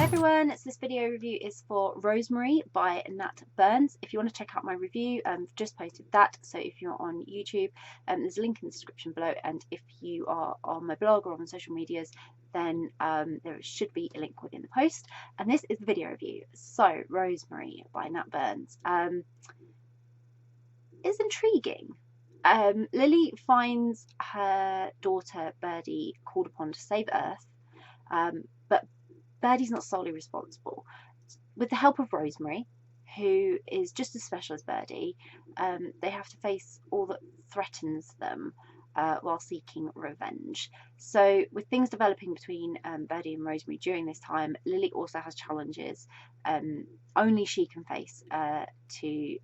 everyone, so this video review is for Rosemary by Nat Burns. If you want to check out my review, I've just posted that, so if you're on YouTube, there's a link in the description below, and if you are on my blog or on social medias, then there should be a link within the post. And this is the video review. So Rosemary by Nat Burns is intriguing. Lily finds her daughter Birdie called upon to save Earth, but Birdie's not solely responsible. With the help of Rosemary, who is just as special as Birdie, they have to face all that threatens them while seeking revenge. So with things developing between Birdie and Rosemary during this time, Lily also has challenges only she can face to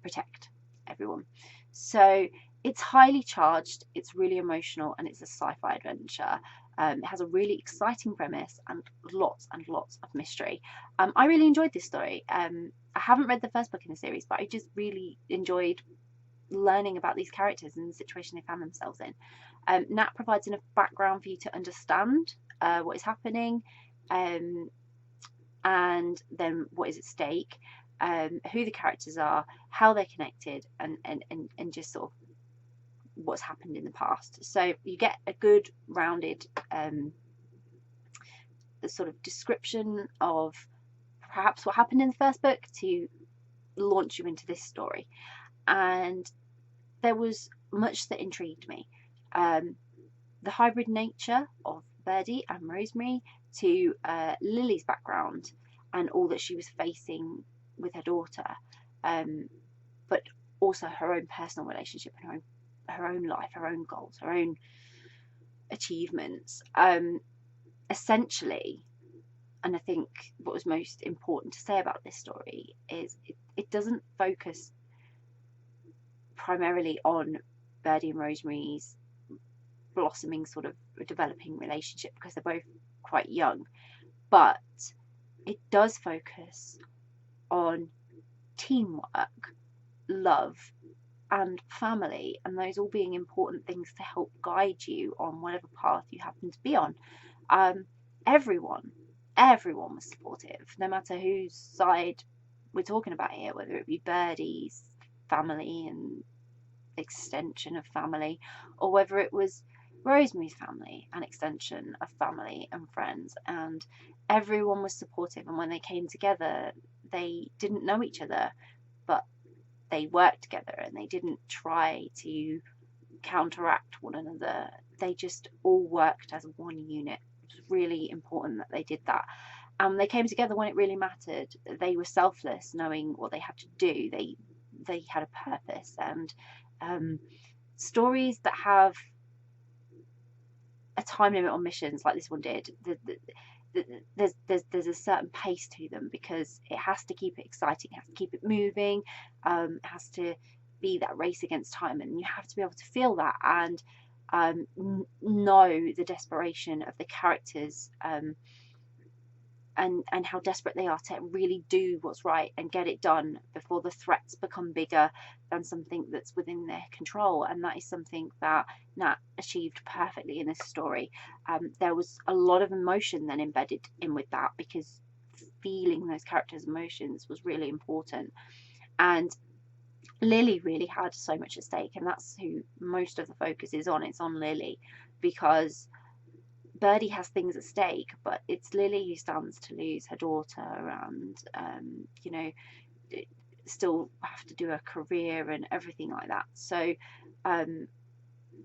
protect everyone. So it's highly charged, it's really emotional, and it's a sci-fi adventure. It has a really exciting premise and lots of mystery. I really enjoyed this story. I haven't read the first book in the series, but I just really enjoyed learning about these characters and the situation they found themselves in. Nat provides enough background for you to understand what is happening, and then what is at stake, who the characters are, how they're connected, and just sort of what's happened in the past. So you get a good rounded sort of description of perhaps what happened in the first book to launch you into this story. And there was much that intrigued me. The hybrid nature of Birdie and Rosemary to Lily's background and all that she was facing with her daughter, but also her own personal relationship and her own life, her own goals, her own achievements. Essentially, and I think what was most important to say about this story is it doesn't focus primarily on Birdie and Rosemary's blossoming sort of developing relationship, because they're both quite young, but it does focus on teamwork, love, and family, and those all being important things to help guide you on whatever path you happen to be on. Everyone was supportive, no matter whose side we're talking about here, whether it be Birdie's family and extension of family, or whether it was Rosemary's family and extension of family and friends, and everyone was supportive. And when they came together, they didn't know each other, but they worked together, and they didn't try to counteract one another. They just all worked as one unit. It was really important that they did that. They came together when it really mattered. They were selfless, knowing what they had to do. They had a purpose. And stories that have a time limit on missions, like this one did, there's a certain pace to them, because it has to keep it exciting, it has to keep it moving, it has to be that race against time, and you have to be able to feel that and know the desperation of the characters, and how desperate they are to really do what's right and get it done before the threats become bigger than something that's within their control. And that is something that Nat achieved perfectly in this story. There was a lot of emotion then embedded in with that, because feeling those characters' emotions was really important. And Lily really had so much at stake, and that's who most of the focus is on. It's on Lily, because Birdie has things at stake, but it's Lily who stands to lose her daughter, and still have to do a career and everything like that. So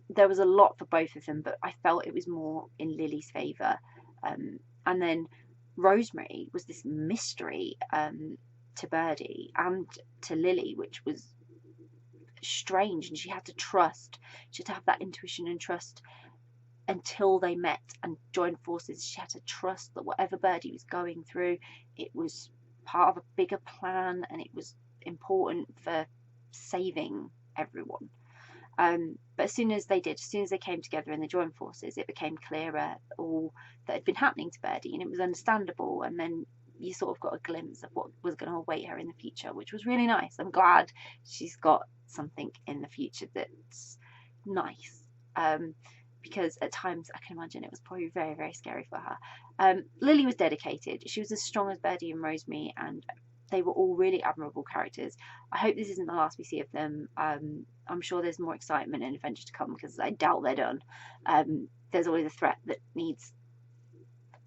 there was a lot for both of them, but I felt it was more in Lily's favour. And then Rosemary was this mystery to Birdie and to Lily, which was strange, and she had to trust. She had to have that intuition and trust until they met and joined forces. She had to trust that whatever Birdie was going through, it was part of a bigger plan, and it was important for saving everyone. But as soon as they came together and they joined forces, it became clearer all that had been happening to Birdie, and it was understandable. And then you sort of got a glimpse of what was going to await her in the future, which was really nice. I'm glad she's got something in the future that's nice. because at times I can imagine it was probably very, very scary for her. Lily was dedicated. She was as strong as Birdie and Rosemary, and they were all really admirable characters. I hope this isn't the last we see of them. I'm sure there's more excitement and adventure to come, because I doubt they're done. There's always a threat that needs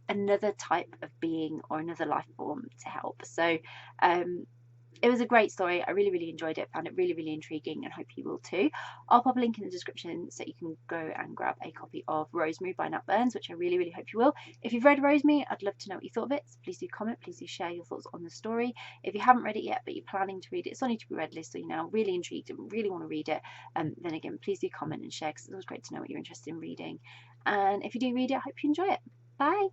another type of being or another life form to help. So it was a great story. I really, really enjoyed it, found it really, really intriguing, and hope you will too. I'll pop a link in the description so you can go and grab a copy of Rosemary by Nat Burns, which I really, really hope you will. If you've read Rosemary, I'd love to know what you thought of it, so please do comment, please do share your thoughts on the story. If you haven't read it yet but you're planning to read it, it's on your to be read list, so you're now really intrigued and really want to read it, then again, please do comment and share, because it's always great to know what you're interested in reading. And if you do read it, I hope you enjoy it. Bye!